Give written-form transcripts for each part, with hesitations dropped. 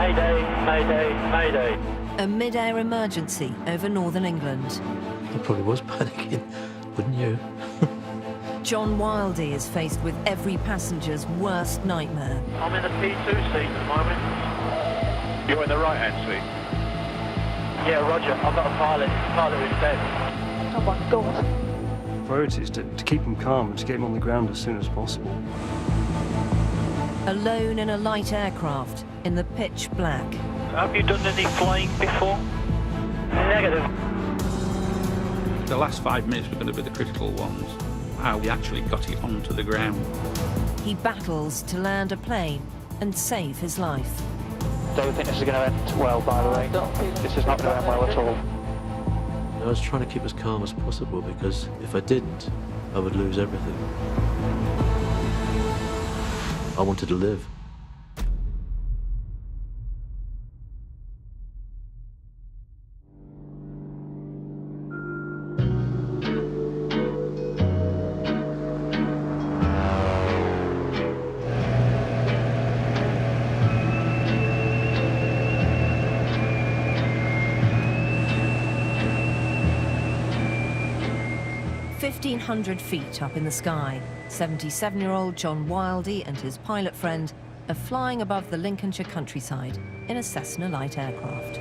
Mayday, mayday, mayday. A mid-air emergency over northern England. I probably was panicking, wouldn't you? John Wildey is faced with every passenger's worst nightmare. I'm in the P2 seat at the moment. You're in the right-hand seat? Yeah, roger. I've got a pilot. Pilot is dead. Oh my God. Priority is to keep him calm and to get him on the ground as soon as possible. Alone in a light aircraft in the pitch black. Have you done any flying before? Negative. The last 5 minutes were going to be the critical ones. How we actually got it onto the ground. He battles to land a plane and save his life. Don't think this is going to end well, by the way. This is not going to end well at all. I was trying to keep as calm as possible because if I didn't, I would lose everything. I wanted to live. "1,500 feet up in the sky, 77-year-old John Wildey and his pilot friend are flying above the Lincolnshire countryside in a Cessna light aircraft.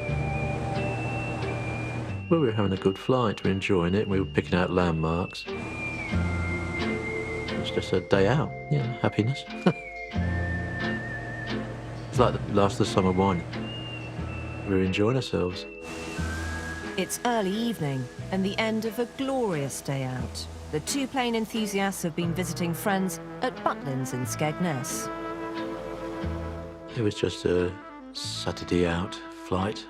Well, we were having a good flight, we were enjoying it, we were picking out landmarks. It was just a day out, yeah, happiness. It's like the last of the summer wine. We were enjoying ourselves. It's early evening and the end of a glorious day out. The two plane enthusiasts have been visiting friends at Butlins in Skegness. It was just a Saturday out flight.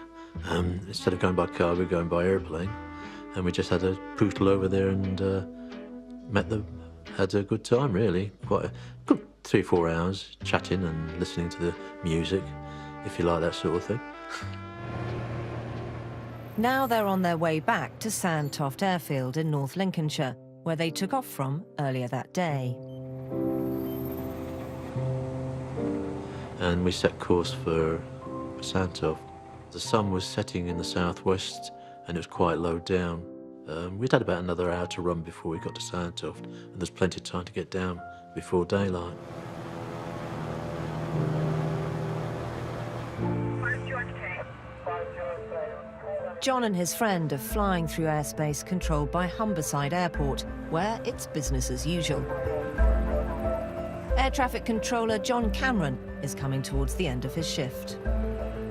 Instead of going by car, we were going by airplane. And we just had a poodle over there and had a good time, really. Quite a good 3-4 hours chatting and listening to the music, if you like that sort of thing. Now they're on their way back to Sandtoft Airfield in North Lincolnshire, where they took off from earlier that day. And we set course for Sandtoft. The sun was setting in the southwest and it was quite low down. We'd had about another hour to run before we got to Sandtoft, and there's plenty of time to get down before daylight. John and his friend are flying through airspace controlled by Humberside Airport, where it's business as usual. Air traffic controller John Cameron is coming towards the end of his shift.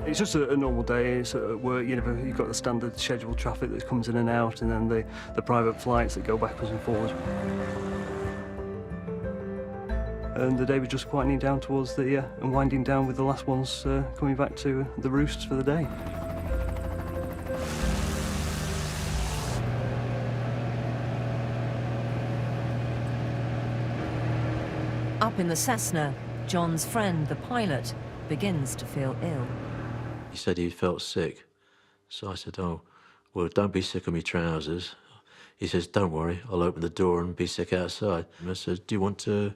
It's just a normal day. It's at work, you've got the standard scheduled traffic that comes in and out, and then the private flights that go backwards and forwards. And the day was just quietening down towards and winding down with the last ones coming back to the roosts for the day. Up in the Cessna, John's friend, the pilot, begins to feel ill. He said he felt sick. So I said, oh, well, don't be sick on my trousers. He says, don't worry, I'll open the door and be sick outside. And I said, do you want to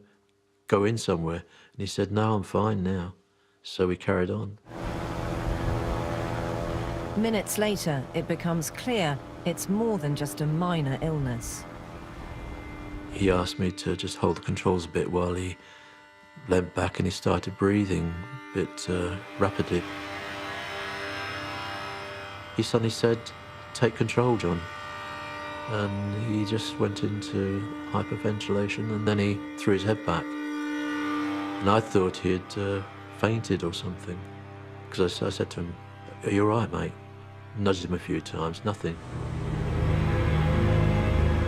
go in somewhere? And he said, no, I'm fine now. So we carried on. Minutes later, it becomes clear it's more than just a minor illness. He asked me to just hold the controls a bit while he leant back and he started breathing a bit rapidly. He suddenly said, take control, John. And he just went into hyperventilation and then he threw his head back. And I thought he had fainted or something. Because I said to him, are you all right, mate? Nudged him a few times, nothing.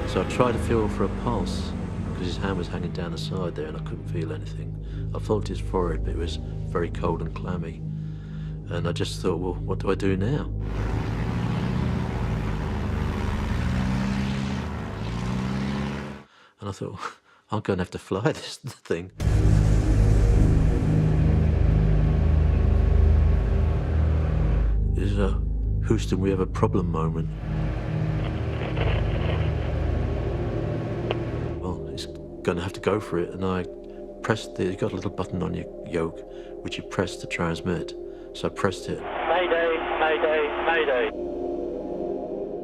So I tried to feel for a pulse, because his hand was hanging down the side there and I couldn't feel anything. I felt his forehead, but it was very cold and clammy. And I just thought, well, what do I do now? And I thought, I'm going to have to fly this thing. It was a Houston, we have a problem moment. Well, it's going to have to go for it. And I pressed you got a little button on your yoke, which you press to transmit. So I pressed it. Mayday, mayday, mayday.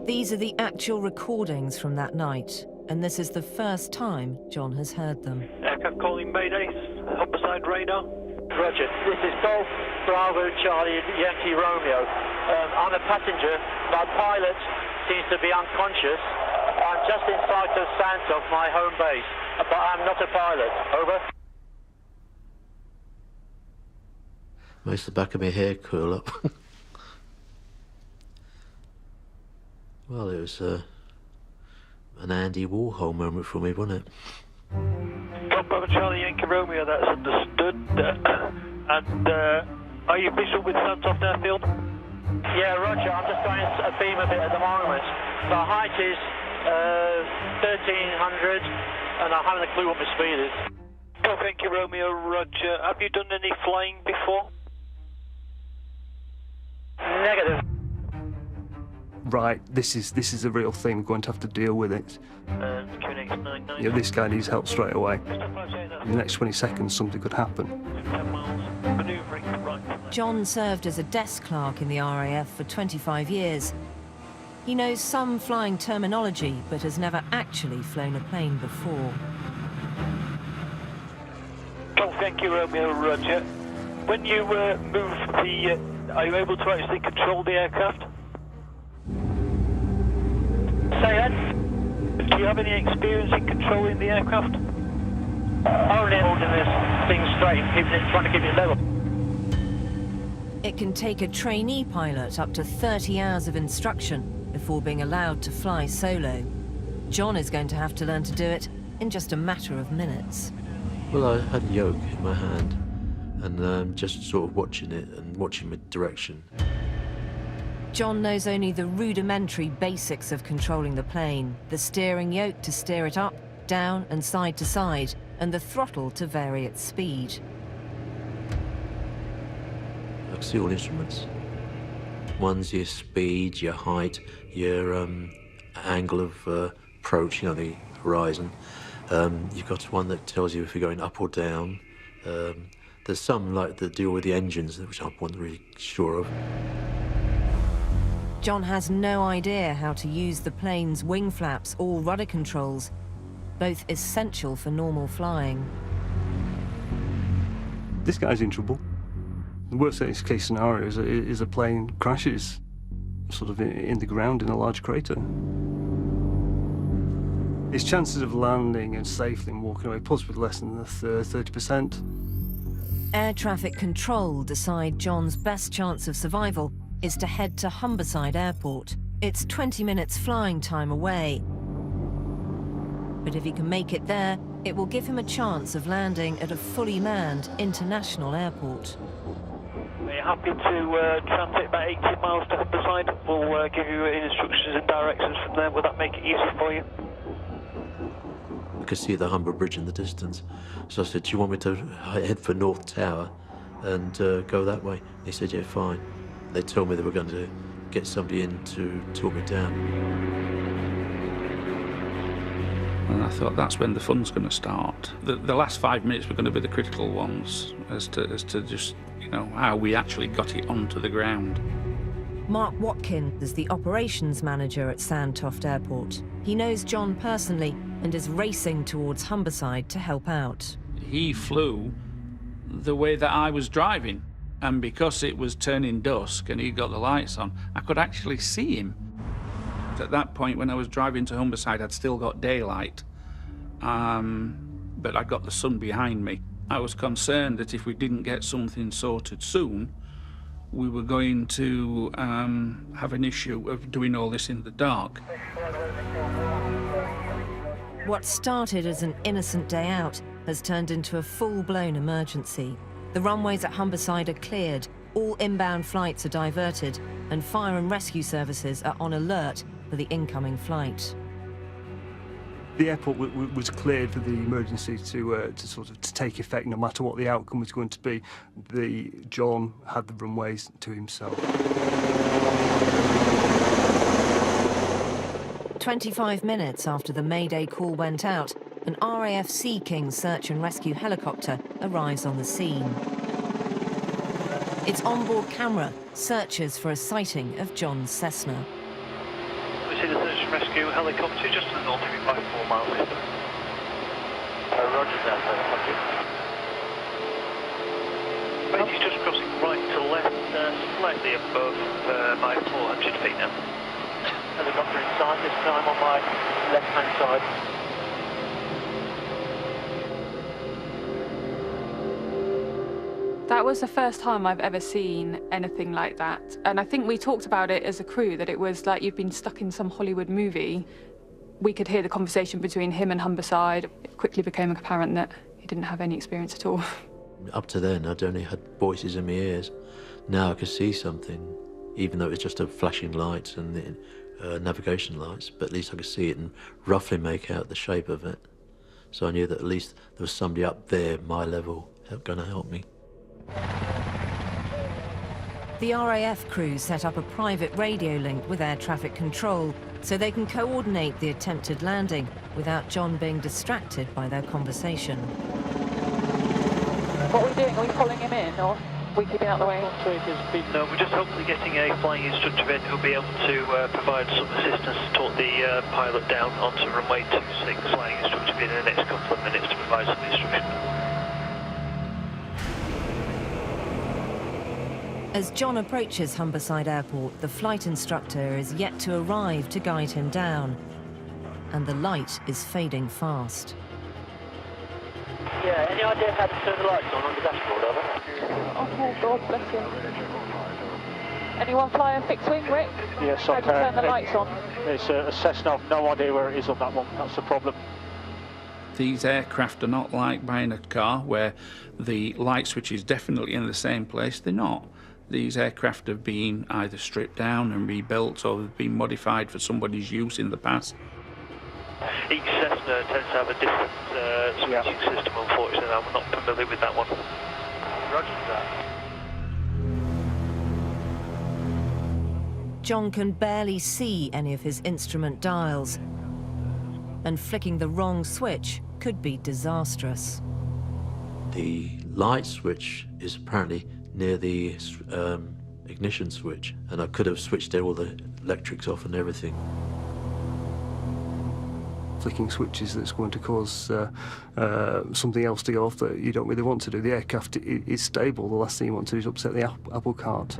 These are the actual recordings from that night, and this is the first time John has heard them. Aircraft calling mayday, Humberside radar. Roger, this is Golf Bravo Charlie Yankee Romeo. I'm a passenger. My pilot seems to be unconscious. I'm just in sight of Santos, my home base, but I'm not a pilot. Over. Makes the back of my hair curl up. Well, it was an Andy Warhol moment for me, wasn't it? Golf Bravo Charlie Yankee Romeo, that's understood. And are you visual with Santos Airfield? Yeah, roger. I'm just going a beam a bit at the moment. The height is 1,300, and I haven't a clue what my speed is. Golf Yankee Romeo, roger. Have you done any flying before? Negative. Right, this is a real thing. We're going to have to deal with it. QNX99. Yeah, this guy needs help straight away. In the next 20 seconds, something could happen. 10 miles. Maneuvering right. John served as a desk clerk in the RAF for 25 years. He knows some flying terminology, but has never actually flown a plane before. Golf Yankee Romeo, roger. When you move the... are you able to actually control the aircraft? Say that. Do you have any experience in controlling the aircraft? Only holding this thing straight and trying to keep it level. It can take a trainee pilot up to 30 hours of instruction before being allowed to fly solo. John is going to have to learn to do it in just a matter of minutes. Well, I had a yoke in my hand and just sort of watching it and watching my direction. John knows only the rudimentary basics of controlling the plane, the steering yoke to steer it up, down and side to side, and the throttle to vary its speed. I can see all instruments. One's your speed, your height, your angle of approach, you know, the horizon. You've got one that tells you if you're going up or down. There's some like that deal with the engines, which I wasn't really sure of. John has no idea how to use the plane's wing flaps or rudder controls, both essential for normal flying. This guy's in trouble. The worst case scenario is a plane crashes sort of in the ground in a large crater. His chances of landing and safely and walking away possibly less than a third, 30%. Air traffic control decide John's best chance of survival is to head to Humberside Airport. It's 20 minutes flying time away. But if he can make it there, it will give him a chance of landing at a fully manned international airport. Are you happy to transit about 80 miles to Humberside? We'll give you instructions and directions from there. Will that make it easy for you? I could see the Humber Bridge in the distance. So I said, do you want me to head for North Tower and go that way? And he said, yeah, fine. They told me they were going to get somebody in to talk me down. And I thought that's when the fun's going to start. The last 5 minutes were going to be the critical ones as to just, you know, how we actually got it onto the ground. Mark Watkin is the operations manager at Sandtoft Airport. He knows John personally and is racing towards Humberside to help out. He flew the way that I was driving. And because it was turning dusk and he got the lights on, I could actually see him. At that point, when I was driving to Humberside, I'd still got daylight, but I got the sun behind me. I was concerned that if we didn't get something sorted soon, we were going to have an issue of doing all this in the dark. What started as an innocent day out has turned into a full-blown emergency. The runways at Humberside are cleared, all inbound flights are diverted, and fire and rescue services are on alert for the incoming flight. The airport was cleared for the emergency to take effect, no matter what the outcome was going to be. John had the runways to himself. 25 minutes after the Mayday call went out, an RAF Sea King search and rescue helicopter arrives on the scene. Its onboard camera searches for a sighting of John's Cessna. We see the search and rescue helicopter just to the north of you by 4 miles distance. Roger that, helicopter. Right, he's just crossing right to left, slightly above my 400 feet now. Helicopter in sight this time on my left-hand side. That was the first time I've ever seen anything like that. And I think we talked about it as a crew, that it was like you'd been stuck in some Hollywood movie. We could hear the conversation between him and Humberside. It quickly became apparent that he didn't have any experience at all. Up to then, I'd only had voices in my ears. Now I could see something, even though it was just a flashing lights and the navigation lights, but at least I could see it and roughly make out the shape of it. So I knew that at least there was somebody up there, my level, going to help me. The RAF crew set up a private radio link with air traffic control so they can coordinate the attempted landing without John being distracted by their conversation. What are we doing? Are we following him in, or are we keeping out of the way? No, we're just hopefully getting a flying instructor in who'll be able to provide some assistance to talk the pilot down onto runway 26. Flying instructor will be in the next couple of minutes to provide some instruction. As John approaches Humberside Airport, the flight instructor is yet to arrive to guide him down, and the light is fading fast. Yeah, any idea how to turn the lights on the dashboard, over? Oh, God bless you. Anyone fly a fixed wing, Rick? Yes, How I do you turn can. the lights on? It's a Cessna. I've no idea where it is on that one. That's the problem. These aircraft are not like buying a car where the light switch is definitely in the same place. They're not. These aircraft have been either stripped down and rebuilt or have been modified for somebody's use in the past. Each Cessna tends to have a different switching system, unfortunately. I'm not familiar with that one. Roger that. John can barely see any of his instrument dials, and flicking the wrong switch could be disastrous. The light switch is apparently near the ignition switch, and I could have switched all the electrics off and everything. Flicking switches that's going to cause something else to go off that you don't really want to do. The aircraft is stable. The last thing you want to do is upset the apple cart.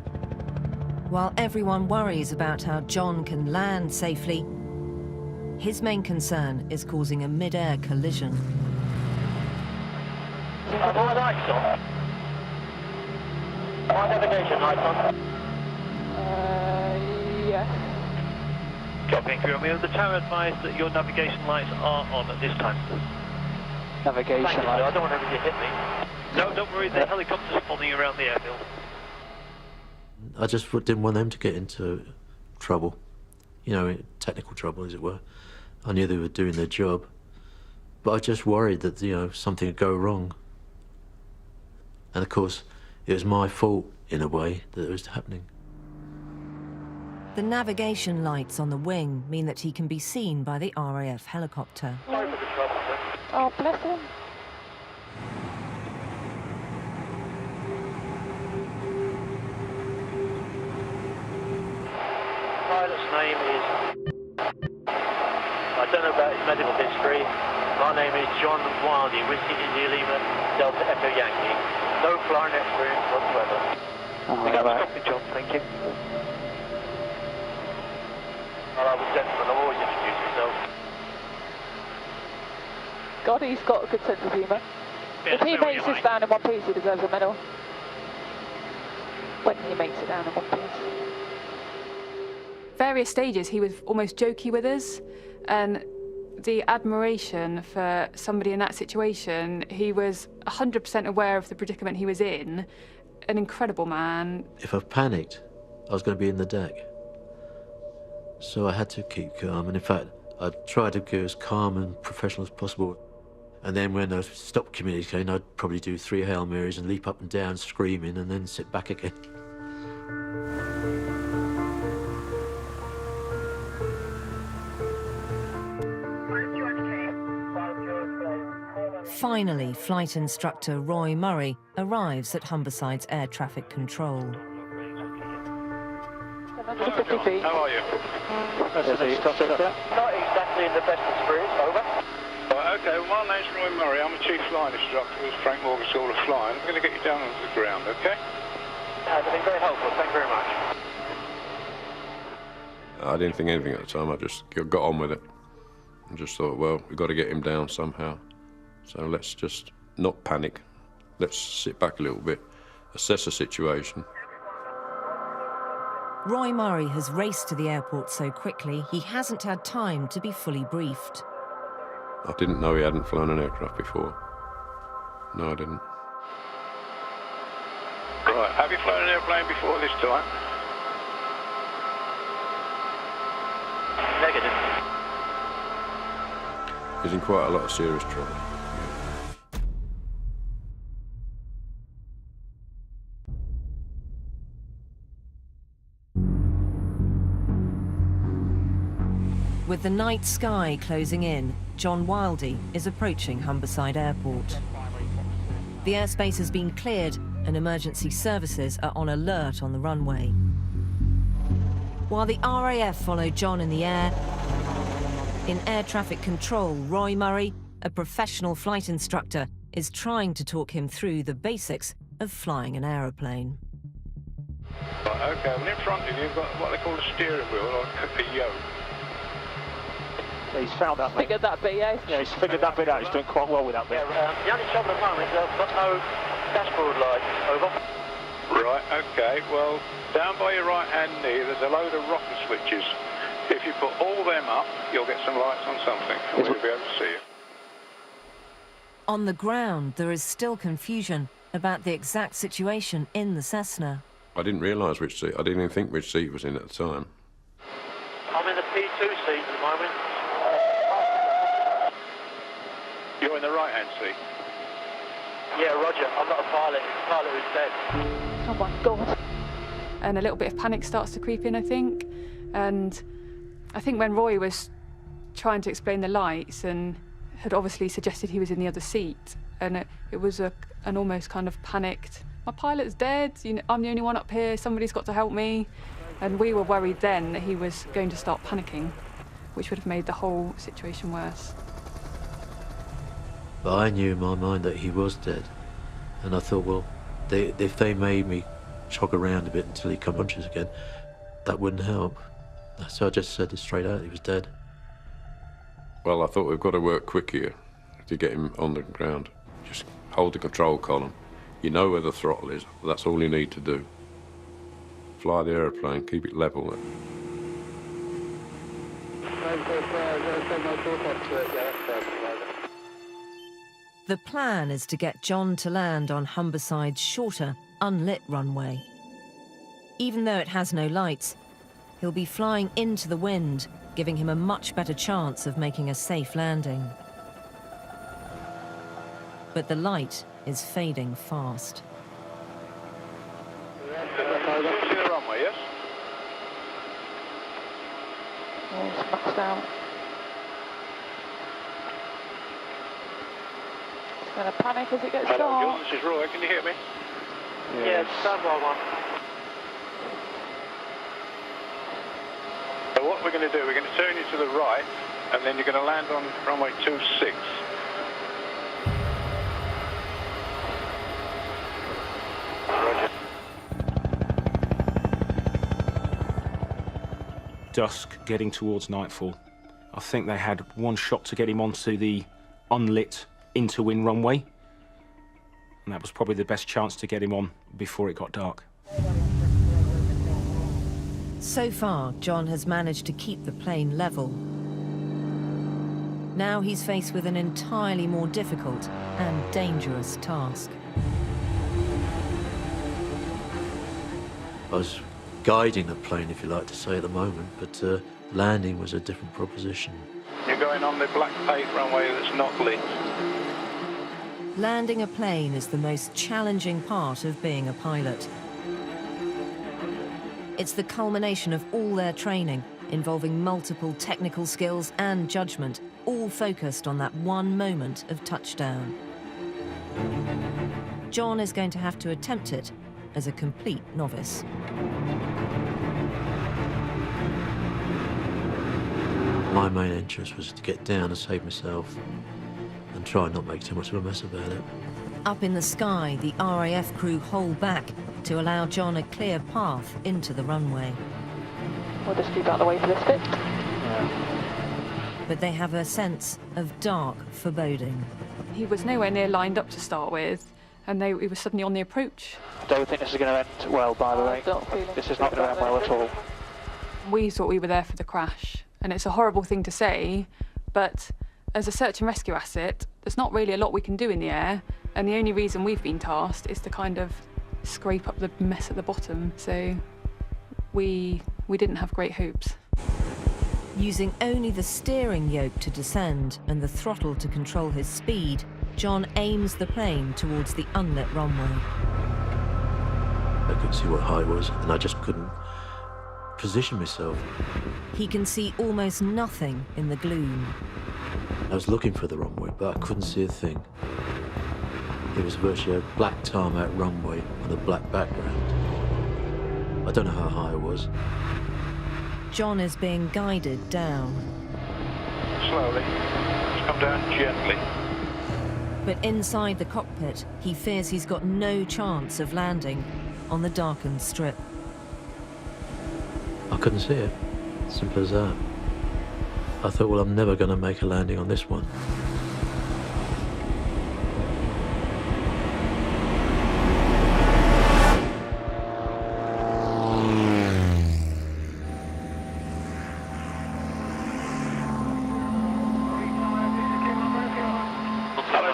While everyone worries about how John can land safely, his main concern is causing a mid-air collision. Are my lights on? My navigation lights on? Yeah. Copy, Romeo. The tower advised that your navigation lights are on at this time. Navigation Thank you, light. I don't want everything to hit me. No, don't worry. The helicopter's following you around the airfield. I just didn't want them to get into trouble, you know, technical trouble, as it were. I knew they were doing their job, but I just worried that, you know, something would go wrong. And of course, it was my fault, in a way, that it was happening. The navigation lights on the wing mean that he can be seen by the RAF helicopter. Sorry for the trouble, sir. Oh, bless him. Pilot's name is... I don't know about his medical history. My name is John Wildy, Whiskey India Lima Delta Echo Yankee. No flying experience whatsoever. We got the copy, John. Thank you. Well, I'm a gentleman. I've always introduced myself. God, he's got a good sense of humour. Yes, If he very makes high. this down in one piece, he deserves a medal. When he makes it down in one piece. Various stages, he was almost jokey with us, and the admiration for somebody in that situation, he was 100% aware of the predicament he was in. An incredible man. If I panicked, I was going to be in the deck. So I had to keep calm, and in fact, I tried to go as calm and professional as possible. And then when I stopped communicating, I'd probably do 3 Hail Marys and leap up and down screaming and then sit back again. Finally, flight instructor Roy Murray arrives at Humberside's air traffic control. 750 feet. How are you? That's an instructor. Not exactly in the best of spirits, over. Right, okay, well, my name's Roy Murray. I'm a chief flying instructor with Frank Morgan School of Flying. I'm going to get you down onto the ground, okay? That's been very helpful. Thank you very much. I didn't think anything at the time. I just got on with it. I just thought, well, we've got to get him down somehow. So let's just not panic. Let's sit back a little bit, assess the situation. Roy Murray has raced to the airport so quickly, he hasn't had time to be fully briefed. I didn't know he hadn't flown an aircraft before. No, I didn't. Right, have you flown an airplane before this time? Negative. He's in quite a lot of serious trouble. With the night sky closing in, John Wildey is approaching Humberside Airport. The airspace has been cleared and emergency services are on alert on the runway. While the RAF follow John in the air, in air traffic control, Roy Murray, a professional flight instructor, is trying to talk him through the basics of flying an aeroplane. Right, okay, well, in front of you, you've got what they call a steering wheel, or a yoke. He's found that, mate. Figured that bit, yeah? Yeah, he's figured that bit out. He's doing quite well with that bit. Yeah, the only trouble at the moment is I've got no dashboard light. Over. Right, okay, well, down by your right-hand knee, there's a load of rocker switches. If you put all them up, you'll get some lights on something, and we'll be able to see you. On the ground, there is still confusion about the exact situation in the Cessna. I didn't realise which seat. I didn't even think which seat was in at the time. I'm in the P2 seat at the moment. You're in the right-hand seat. Yeah, roger. I'm not a pilot. It's a pilot who's dead. Oh my God. And a little bit of panic starts to creep in, I think. And I think when Roy was trying to explain the lights and had obviously suggested he was in the other seat, and it was an almost kind of panicked, my pilot's dead, you know, I'm the only one up here, somebody's got to help me. And we were worried then that he was going to start panicking, which would have made the whole situation worse. But I knew in my mind that he was dead. And I thought, well, if they made me jog around a bit until he come conscious again, that wouldn't help. So I just said it straight out, he was dead. Well, I thought we've got to work quick here to get him on the ground. Just hold the control column. You know where the throttle is. That's all you need to do. Fly the aeroplane, keep it level. The plan is to get John to land on Humberside's shorter, unlit runway. Even though it has no lights, he'll be flying into the wind, giving him a much better chance of making a safe landing. But the light is fading fast. You see the runway, yes? Oh, it's maxed out. It's going to panic as it gets Hello, dark. John, this is Roy. Can you hear me? Yeah, it's standby one. So what we're going to do, we're going to turn you to the right, and then you're going to land on runway 26. Roger. Dusk, getting towards nightfall. I think they had one shot to get him onto the unlit interwind runway, and that was probably the best chance to get him on before it got dark. So far, John has managed to keep the plane level. Now he's faced with an entirely more difficult and dangerous task. I was guiding the plane, if you like to say, at the moment, but landing was a different proposition. You're going on the black paint runway that's not lit. Landing a plane is the most challenging part of being a pilot. It's the culmination of all their training, involving multiple technical skills and judgment, all focused on that one moment of touchdown. John is going to have to attempt it as a complete novice. My main interest was to get down and save myself and try and not make too much of a mess about it. Up in the sky, the RAF crew hold back to allow John a clear path into the runway. We'll just keep out the way for this bit. But they have a sense of dark foreboding. He was nowhere near lined up to start with, and he was suddenly on the approach. I don't think this is going to end well, by the way. This is not going to end well at all. We thought we were there for the crash, and it's a horrible thing to say, but as a search and rescue asset, there's not really a lot we can do in the air, and the only reason we've been tasked is to kind of scrape up the mess at the bottom, so we didn't have great hopes. Using only the steering yoke to descend and the throttle to control his speed, John aims the plane towards the unlit runway. I couldn't see what height was, and I just couldn't position myself. He can see almost nothing in the gloom. I was looking for the runway, but I couldn't see a thing. It was virtually a black tarmac runway on a black background. I don't know how high it was. John is being guided down. Slowly. Just come down gently. But inside the cockpit, he fears he's got no chance of landing on the darkened strip. I couldn't see it. Simple as that. I thought, well, I'm never going to make a landing on this one.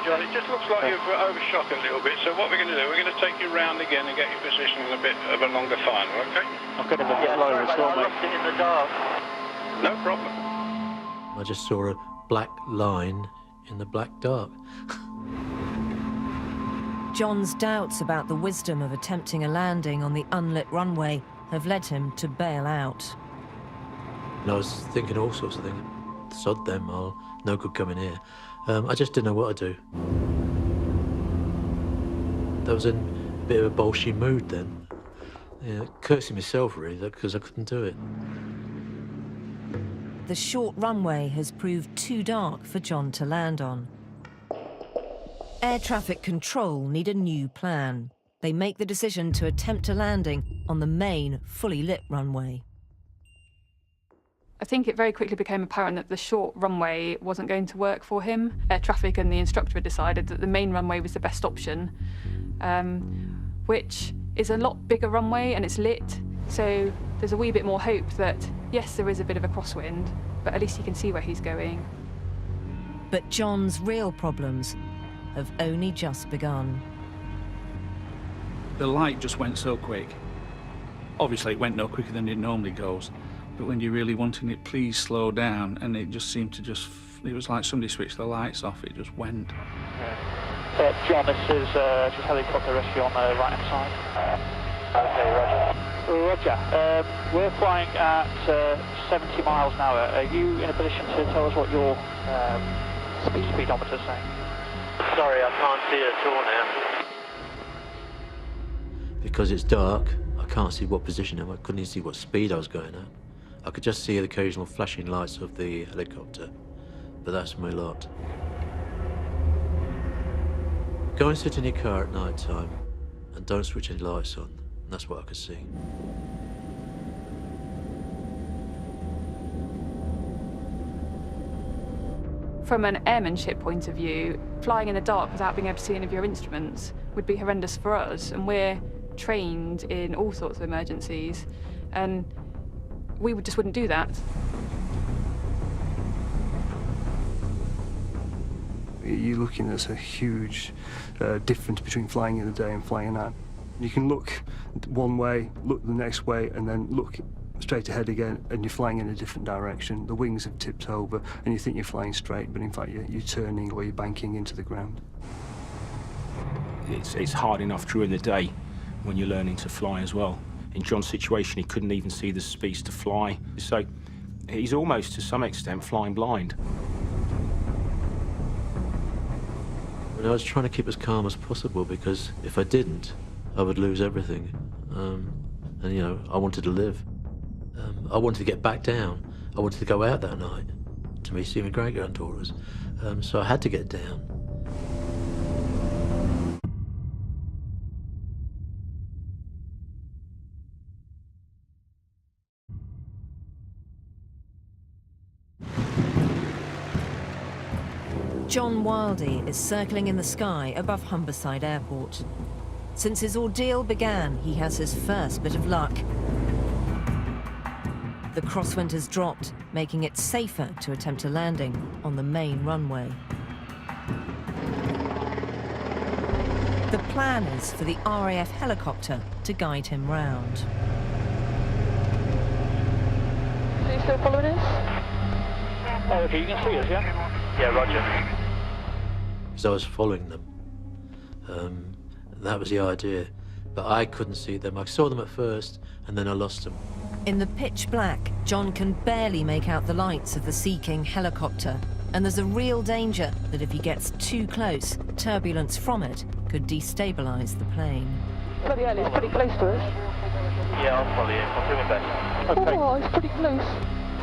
It just looks like you've overshot a little bit, so what we're going to do, we're going to take you round again and get your position in a bit of a longer final, okay? I'm going to move it lower as well, I lost it in the dark. No problem. I just saw a black line in the black dark. John's doubts about the wisdom of attempting a landing on the unlit runway have led him to bail out. And I was thinking all sorts of things. Sod them, no good coming here. I just didn't know what to do. I was in a bit of a bolshy mood then. Yeah, cursing myself really, because I couldn't do it. The short runway has proved too dark for John to land on. Air traffic control need a new plan. They make the decision to attempt a landing on the main, fully lit runway. I think it very quickly became apparent that the short runway wasn't going to work for him. Air traffic and the instructor had decided that the main runway was the best option, which is a lot bigger runway and it's lit, so there's a wee bit more hope that, yes, there is a bit of a crosswind, but at least he can see where he's going. But John's real problems have only just begun. The light just went so quick. Obviously, it went no quicker than it normally goes. But when you're really wanting it, please slow down, and it just seemed to it was like somebody switched the lights off, it just went. John, this is just helicopter rescue on the right-hand side. Okay, Roger. Roger. We're flying at 70 miles an hour. Are you in a position to tell us what your speedometer is saying? Sorry, I can't see it at all now. Because it's dark, I can't see what position I couldn't even see what speed I was going at. I could just see the occasional flashing lights of the helicopter, but that's my lot. Go and sit in your car at night time and don't switch any lights on, and that's what I could see. From an airmanship point of view, flying in the dark without being able to see any of your instruments would be horrendous for us, and we're trained in all sorts of emergencies, and we just wouldn't do that. You're looking at a huge difference between flying in the day and flying at night. You can look one way, look the next way, and then look straight ahead again, and you're flying in a different direction. The wings have tipped over, and you think you're flying straight, but in fact you're turning or you're banking into the ground. It's hard enough during the day when you're learning to fly as well. In John's situation, he couldn't even see the speeds to fly, so he's almost, to some extent, flying blind. And I was trying to keep as calm as possible because if I didn't, I would lose everything. And, you know, I wanted to live. I wanted to get back down. I wanted to go out that night to see my great-granddaughters. So I had to get down. John Wildey is circling in the sky above Humberside Airport. Since his ordeal began, he has his first bit of luck. The crosswind has dropped, making it safer to attempt a landing on the main runway. The plan is for the RAF helicopter to guide him round. Are you still following us? Oh, okay, you can see us, yeah? Yeah, roger. Because I was following them. That was the idea. But I couldn't see them. I saw them at first, and then I lost them. In the pitch black, John can barely make out the lights of the Sea King helicopter, and there's a real danger that if he gets too close, turbulence from it could destabilize the plane. Bloody hell, it's pretty close to us. Yeah, I'll follow you. I'll do my best. Okay. Oh, it's pretty close.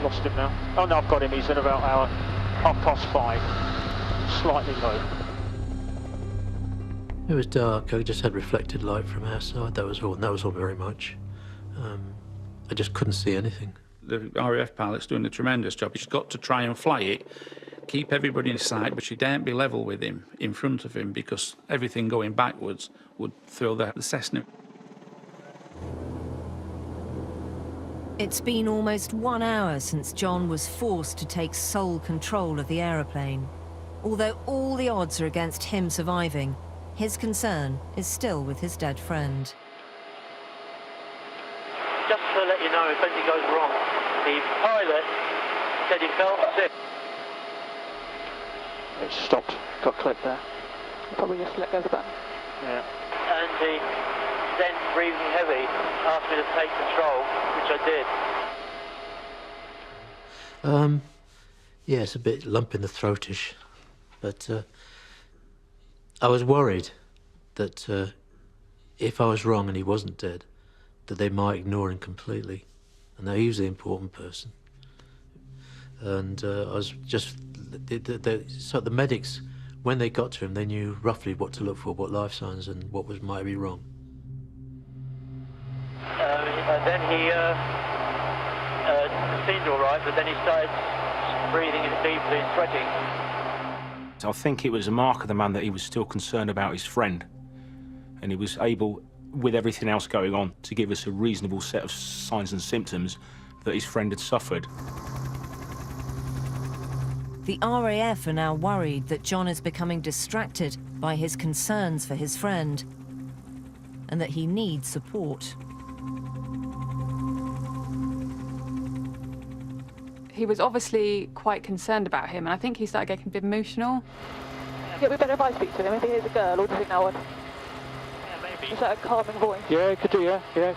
Lost him now. Oh no, I've got him. He's at about 5:30. Slightly low. It was dark. I just had reflected light from outside. That was all. And that was all very much. I just couldn't see anything. The RAF pilot's doing a tremendous job. He's got to try and fly it, keep everybody in sight, but she daren't be level with him, in front of him, because everything going backwards would throw the Cessna. It's been almost 1 hour since John was forced to take sole control of the aeroplane. Although all the odds are against him surviving, his concern is still with his dead friend. Just to let you know, if anything goes wrong, the pilot said he felt sick. It stopped. Got clipped there. Probably just let go of the button. Yeah. And he then, breathing heavy, asked me to take control, which I did. Yeah, it's a bit lump in the throatish, but I was worried that if I was wrong and he wasn't dead, that they might ignore him completely, and that he was the important person. And I was just, so the medics, when they got to him, they knew roughly what to look for, what life signs and what might be wrong. Then he seemed all right, but then he started breathing deeply and sweating. I think it was a mark of the man that he was still concerned about his friend, and he was able, with everything else going on, to give us a reasonable set of signs and symptoms that his friend had suffered. The RAF are now worried that John is becoming distracted by his concerns for his friend and that he needs support. He was obviously quite concerned about him, and I think he started getting a bit emotional. Yeah, we better if I speak to him, if he is a girl, or does he know one? Is that a calming voice? Yeah, it could do, yeah. That's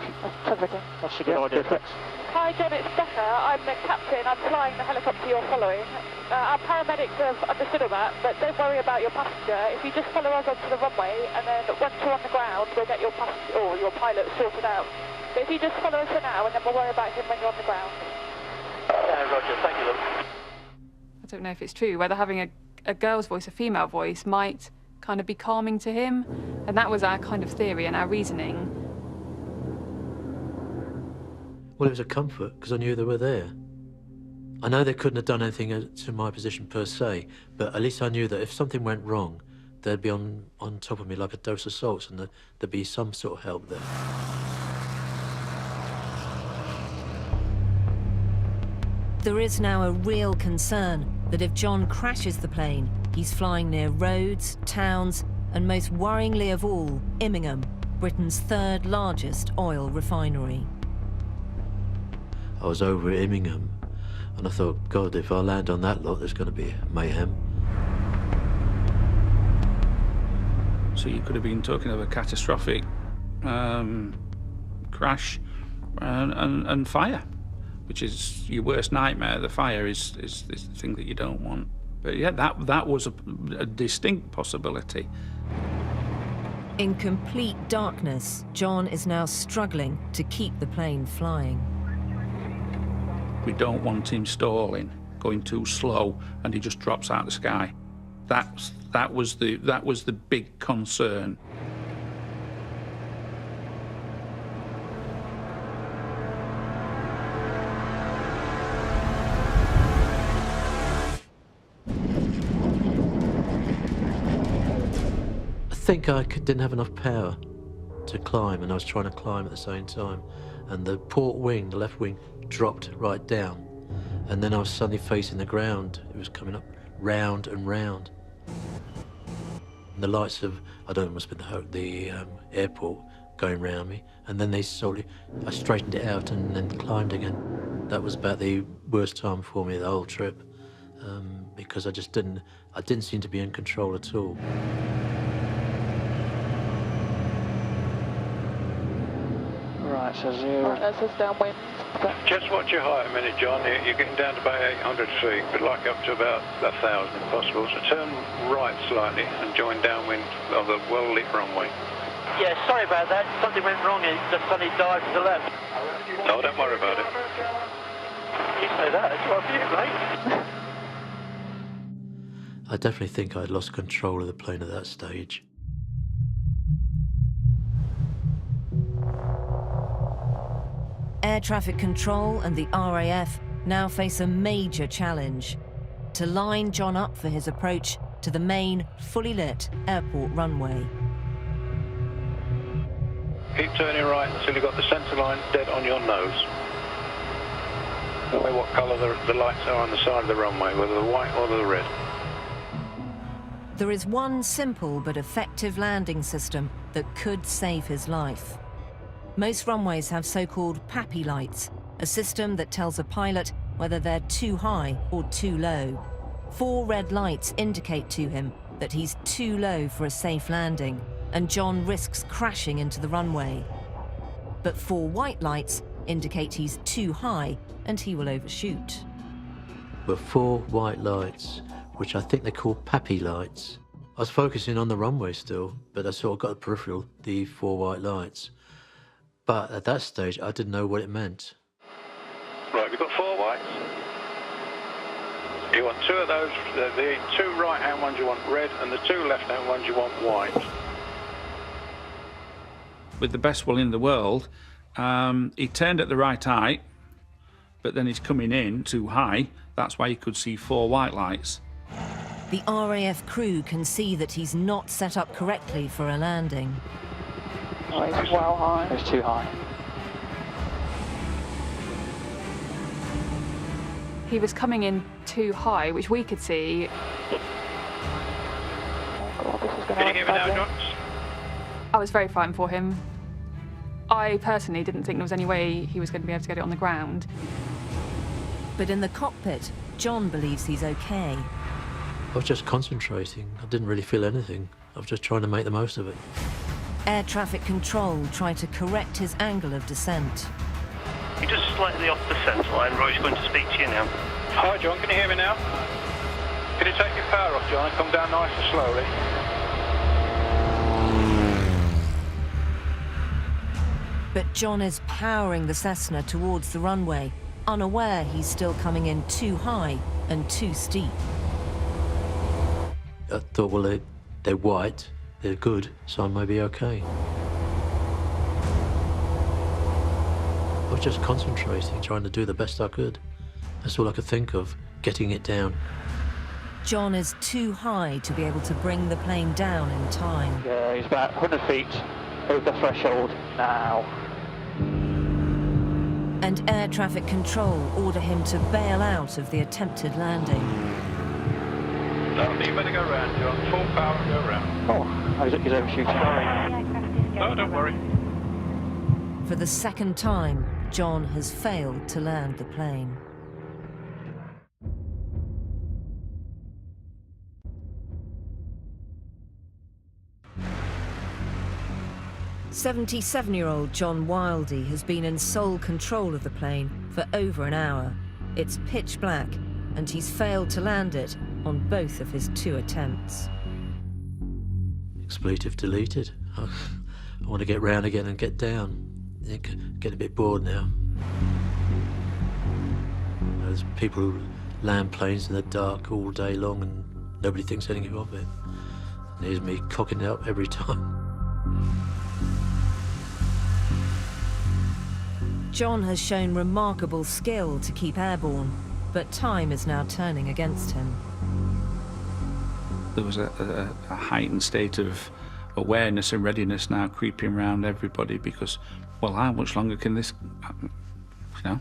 okay. That's a good idea, thanks. Hi John, it's Becca. I'm the captain. I'm flying the helicopter you're following. Our paramedics have understood all that, but don't worry about your passenger. If you just follow us onto the runway, and then once you're on the ground, we'll get your passenger or your pilot sorted out. But if you just follow us for now, and then we'll worry about him when you're on the ground. Yeah, roger. Thank you, Luke. I don't know if it's true, whether having a girl's voice, a female voice, might kind of be calming to him. And that was our kind of theory and our reasoning. Well, it was a comfort, because I knew they were there. I know they couldn't have done anything to my position per se, but at least I knew that if something went wrong, they'd be on top of me like a dose of salts, and there'd be some sort of help there. There is now a real concern that if John crashes the plane, he's flying near roads, towns, and most worryingly of all, Immingham, Britain's third largest oil refinery. I was over at Immingham, and I thought, God, if I land on that lot, there's going to be mayhem. So you could have been talking of a catastrophic crash and fire, which is your worst nightmare. The fire is the thing that you don't want. But yeah, that was a distinct possibility. In complete darkness, John is now struggling to keep the plane flying. We don't want him stalling, going too slow, and he just drops out of the sky. That was the big concern. I think I didn't have enough power to climb, and I was trying to climb at the same time, and the port wing, the left wing, dropped right down, and then I was suddenly facing the ground. It was coming up round and round. And the lights of, I don't know, it must have been the airport going round me, and then I straightened it out and then climbed again. That was about the worst time for me the whole trip, because I didn't seem to be in control at all. Right, so 0. Right, that's us downwind. Just watch your height a minute, John. You're getting down to about 800 feet, but like up to about 1,000 if possible. So turn right slightly and join downwind of the well-lit runway. Yeah, sorry about that. Something went wrong. It just suddenly dived to the left. No, don't worry about it. You say that, it's right for you, mate. I definitely think I'd lost control of the plane at that stage. Air traffic control and the RAF now face a major challenge: to line John up for his approach to the main, fully lit airport runway. Keep turning right until you've got the centre line dead on your nose. Tell me what colour the lights are on the side of the runway, whether the white or the red. There is one simple but effective landing system that could save his life. Most runways have so-called PAPI lights, a system that tells a pilot whether they're too high or too low. 4 red lights indicate to him that he's too low for a safe landing, and John risks crashing into the runway. But 4 white lights indicate he's too high and he will overshoot. But 4 white lights, which I think they call PAPI lights. I was focusing on the runway still, but I sort of got the peripheral, the 4 white lights. But at that stage, I didn't know what it meant. Right, we've got 4 whites. You want 2 of those, the 2 right-hand ones you want red, and the 2 left-hand ones you want white. With the best will in the world, he turned at the right height, but then he's coming in too high. That's why he could see 4 white lights. The RAF crew can see that he's not set up correctly for a landing. Oh, it's well high. It's too high. He was coming in too high, which we could see. Oh God, this is going to Can you hear me now, John? I was very frightened for him. I personally didn't think there was any way he was going to be able to get it on the ground. But in the cockpit, John believes he's okay. I was just concentrating. I didn't really feel anything. I was just trying to make the most of it. Air traffic control tried to correct his angle of descent. You're just slightly off the centre line. Roy's going to speak to you now. Hi, John, can you hear me now? Can you take your power off, John, and come down nice and slowly? But John is powering the Cessna towards the runway, unaware he's still coming in too high and too steep. I thought, well, they're white, they're good, so I may be okay. I was just concentrating, trying to do the best I could. That's all I could think of, getting it down. John is too high to be able to bring the plane down in time. Yeah, he's about 100 feet over the threshold now. And air traffic control order him to bail out of the attempted landing. No, you better go round, John. Full power and go round. Oh, he's overshooting. No, don't worry. For the second time, John has failed to land the plane. "77-year-old John Wildey has been in sole control of the plane for over an hour. It's pitch black, and he's failed to land it on both of his 2 attempts. Expletive deleted. I want to get round again and get down. Get a bit bored now. There's people who land planes in the dark all day long and nobody thinks anything of it. And here's me cocking it up every time. John has shown remarkable skill to keep airborne, but time is now turning against him. There was a heightened state of awareness and readiness now creeping around everybody because, well, how much longer can this, you know,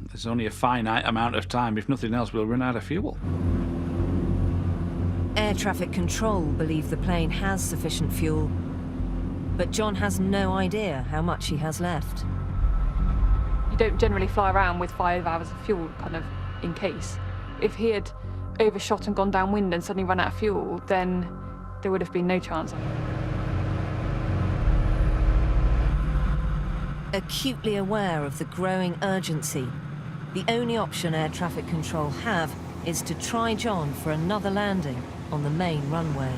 there's only a finite amount of time. If nothing else, we'll run out of fuel. Air traffic control believe the plane has sufficient fuel, but John has no idea how much he has left. You don't generally fly around with 5 hours of fuel kind of in case. If he had overshot and gone downwind and suddenly run out of fuel, then there would have been no chance. Acutely aware of the growing urgency, the only option air traffic control have is to try John for another landing on the main runway.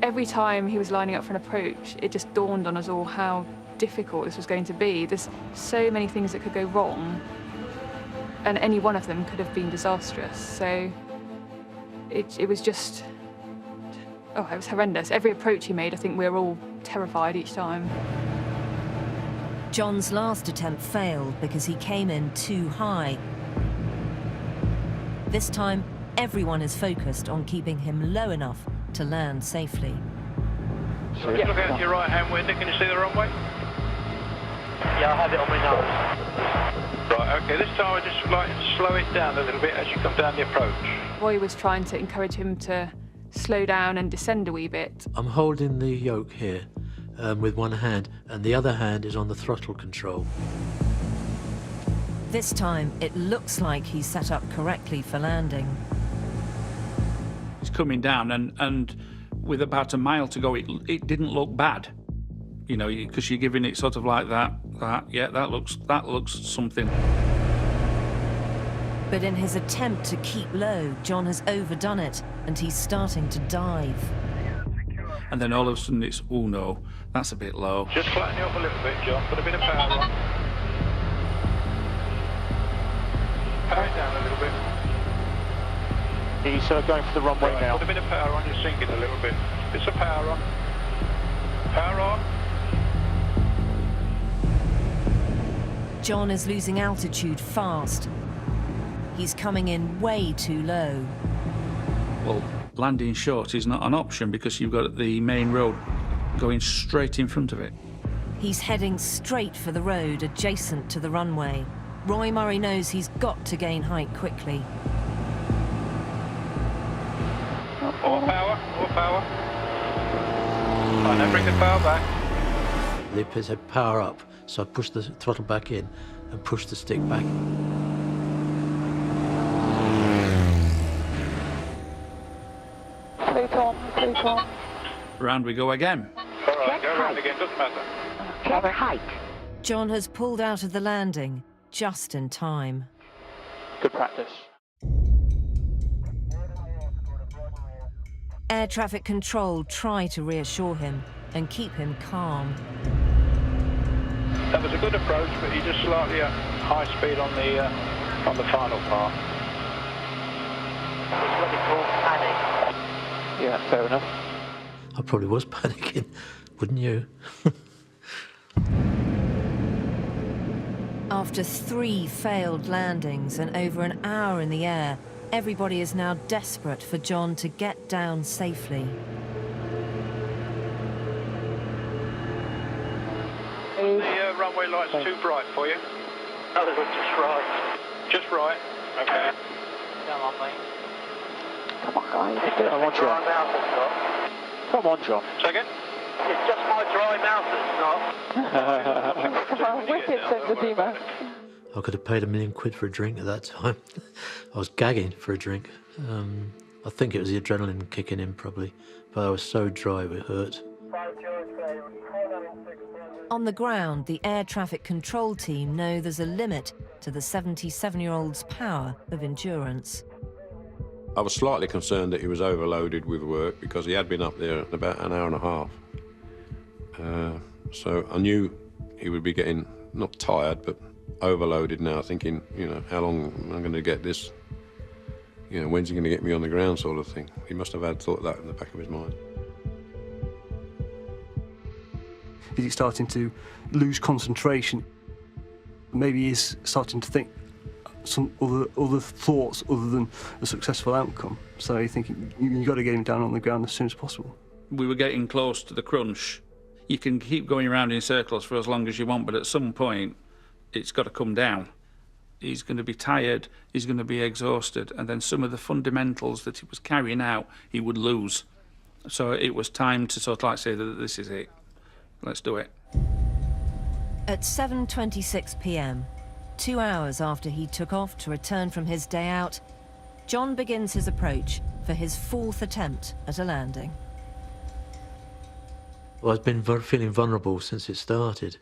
Every time he was lining up for an approach, it just dawned on us all how difficult this was going to be. There's so many things that could go wrong, and any one of them could have been disastrous. So it was just, oh, it was horrendous. Every approach he made, I think we were all terrified each time. John's last attempt failed because he came in too high. This time, everyone is focused on keeping him low enough to land safely. So just look out to your right-hand window. Can you see the runway? Yeah, I have it on my nose. Right, okay, this time I just like to slow it down a little bit as you come down the approach. Roy was trying to encourage him to slow down and descend a wee bit. I'm holding the yoke here with one hand, and the other hand is on the throttle control. This time, it looks like he's set up correctly for landing. It's coming down, and with about a mile to go, it didn't look bad, you know, because you're giving it sort of like that. Yeah, that looks something. But in his attempt to keep low, John has overdone it, and he's starting to dive. And then all of a sudden it's, oh no, that's a bit low. Just flatten you up a little bit, John. Put a bit of power on. Power it down a little bit. He's going for the runway now. Put a bit of power on, you're sinking a little bit. Bits of power on. Power on. John is losing altitude fast. He's coming in way too low. Well, landing short is not an option because you've got the main road going straight in front of it. He's heading straight for the road adjacent to the runway. Roy Murray knows he's got to gain height quickly. More power, more power. Right, now bring the power back. They said power up, so I pushed the throttle back in and pushed the stick back. Please on. Round we go again. All right, go round again, doesn't matter. Check height. John has pulled out of the landing just in time. Good practice. Air traffic control try to reassure him and keep him calm. That was a good approach, but you just slightly at high speed on the final part. It's what they call panic. Yeah, fair enough. I probably was panicking, wouldn't you? After 3 failed landings and over an hour in the air, everybody is now desperate for John to get down safely. The runway light's too bright for you. No, it was just right. Just right. Okay. Come on, mate. Come on, guys. Come on, John. Dry mouth it's not. Come on, John. Second. It's just my dry mouth it's not. Come on, wicked emphysema. I could have paid £1 million for a drink at that time. I was gagging for a drink. I think it was the adrenaline kicking in probably, but I was so dry it hurt. On the ground, the air traffic control team know there's a limit to the 77-year-old's power of endurance. I was slightly concerned that he was overloaded with work because he had been up there about an hour and a half. So I knew he would be getting, not tired, but overloaded now, thinking, you know, how long am I going to get this? You know, when's he going to get me on the ground sort of thing. He must have had thought that in the back of his mind. Is he starting to lose concentration? Maybe he's starting to think some other thoughts other than a successful outcome. So you're thinking, you've got to get him down on the ground as soon as possible. We were getting close to the crunch. You can keep going around in circles for as long as you want, but at some point, it's got to come down. He's going to be tired, he's going to be exhausted, and then some of the fundamentals that he was carrying out, he would lose. So it was time to sort of like say that this is it. Let's do it. At 7:26 p.m, 2 hours after he took off to return from his day out, John begins his approach for his 4th attempt at a landing. Well, I've been feeling vulnerable since it started,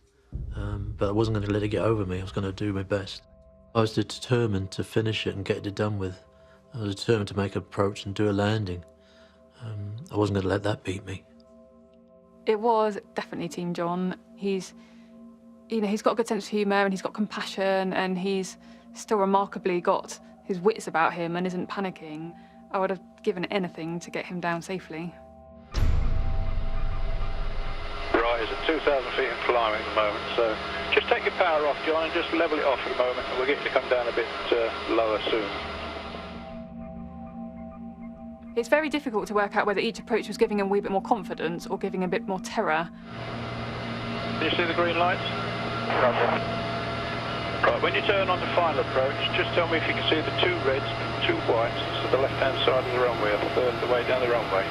but I wasn't going to let it get over me. I was going to do my best. I was determined to finish it and get it done with. I was determined to make an approach and do a landing. I wasn't going to let that beat me. It was definitely Team John. He's got a good sense of humour and he's got compassion and he's still remarkably got his wits about him and isn't panicking. I would have given anything to get him down safely. Right, it's at 2,000 feet and climbing at the moment, so just take your power off, John, and just level it off at the moment, and we'll get you to come down a bit lower soon. It's very difficult to work out whether each approach was giving him a wee bit more confidence or giving a bit more terror. Can you see the green lights? Roger. Right, when you turn on the final approach, just tell me if you can see the 2 reds and 2 whites to the left-hand side of the runway, or the way down the runway.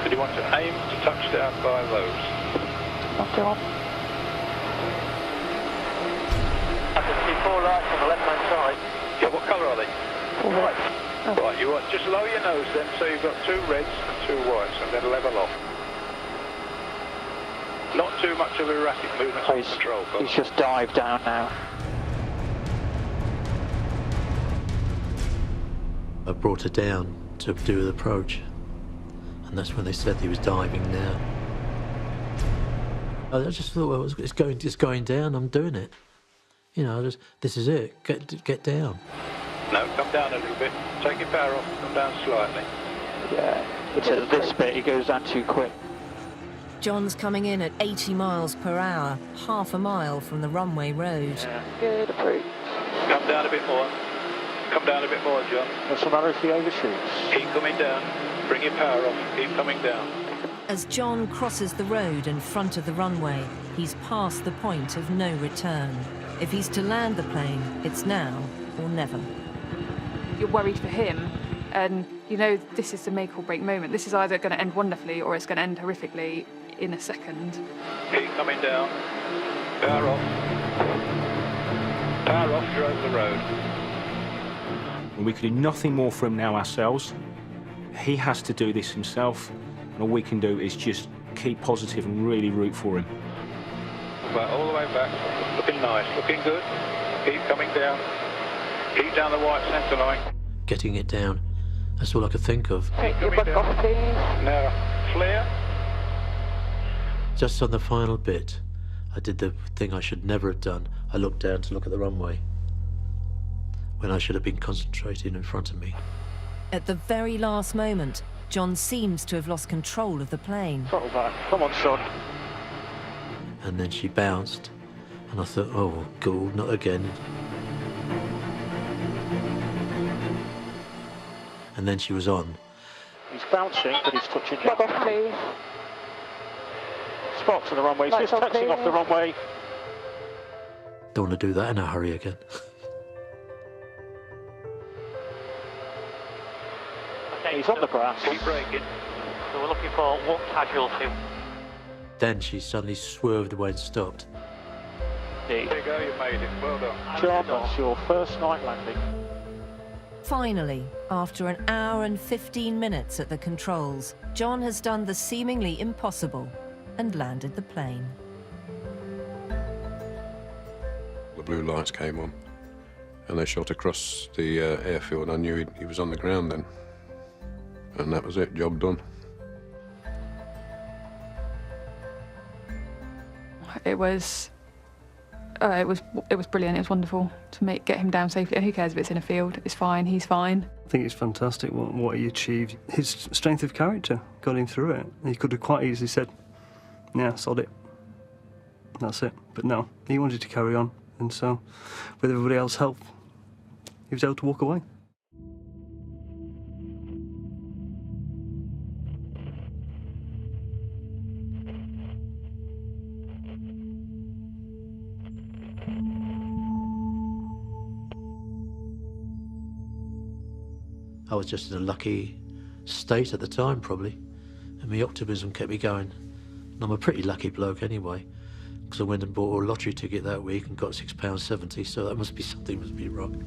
And you want to aim to touch down by those. Okay, on. I can see 4 lights on the left-hand side. Yeah, what colour are they? 4 white. Oh. Right, you want just lower your nose then, so you've got 2 reds and 2 whites, and then level off. Not too much of erratic movement on control. He's just dived down now. I brought her down to do the approach, and that's when they said he was diving now. I just thought, well, it's going down. I'm doing it. You know, this is it. Get down. No, come down a little bit. Take your power off. Come down slightly. Yeah, it's at this bit he goes down too quick. John's coming in at 80 miles per hour, half a mile from the runway road. Yeah. Good approach. Come down a bit more. Come down a bit more, John. What's the matter if he overshoots? Keep coming down. Bring your power off. Keep coming down. As John crosses the road in front of the runway, he's past the point of no return. If he's to land the plane, it's now or never. You're worried for him, and you know this is the make or break moment. This is either going to end wonderfully or it's going to end horrifically in a second. Keep coming down. Power off. Power off, you're over the road. And we can do nothing more for him now ourselves. He has to do this himself, and all we can do is just keep positive and really root for him. Right, all the way back. Looking nice, looking good. Keep coming down. Keep down the white centre line. Getting it down. That's all I could think of. Take your book off, please. Now, clear. Just on the final bit, I did the thing I should never have done. I looked down to look at the runway, when I should have been concentrating in front of me. At the very last moment, John seems to have lost control of the plane. Throttle back. Come on, son. And then she bounced, and I thought, oh, God, not again. And then she was on. He's bouncing, but he's touching down. Off, please. Spots on the runway. He's just touching off the runway. Don't want to do that in a hurry again. Okay, he's on the brass. Keep braking. So we're looking for 1 casualty. Then she suddenly swerved away and stopped. There you go, you made it. Well done. John, that's your first night landing. Finally, after an hour and 15 minutes at the controls, John has done the seemingly impossible and landed the plane. blue lights came on. And they shot across the airfield. I knew he was on the ground then. And that was it, job done. It was brilliant. It was wonderful to get him down safely. And who cares if it's in a field? It's fine. He's fine. I think it's fantastic what he achieved. His strength of character got him through it. He could have quite easily said, "Yeah, sod it. That's it." But no, he wanted to carry on, and so, with everybody else's help, he was able to walk away. I was just in a lucky state at the time, probably, and my optimism kept me going. And I'm a pretty lucky bloke anyway, because I went and bought a lottery ticket that week and got £6.70, so that must be something must be wrong.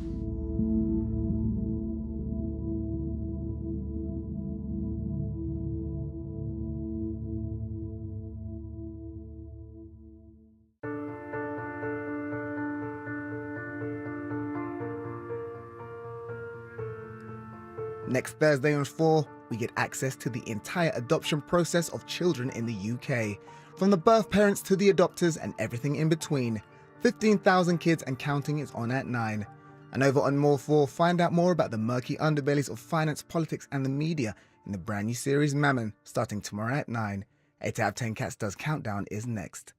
Next Thursday on 4, we get access to the entire adoption process of children in the UK. From the birth parents to the adopters and everything in between. 15,000 kids and counting is on at 9. And over on More 4, find out more about the murky underbellies of finance, politics and the media in the brand new series Mammon, starting tomorrow at 9. 8 out of 10 Cats Does Countdown is next.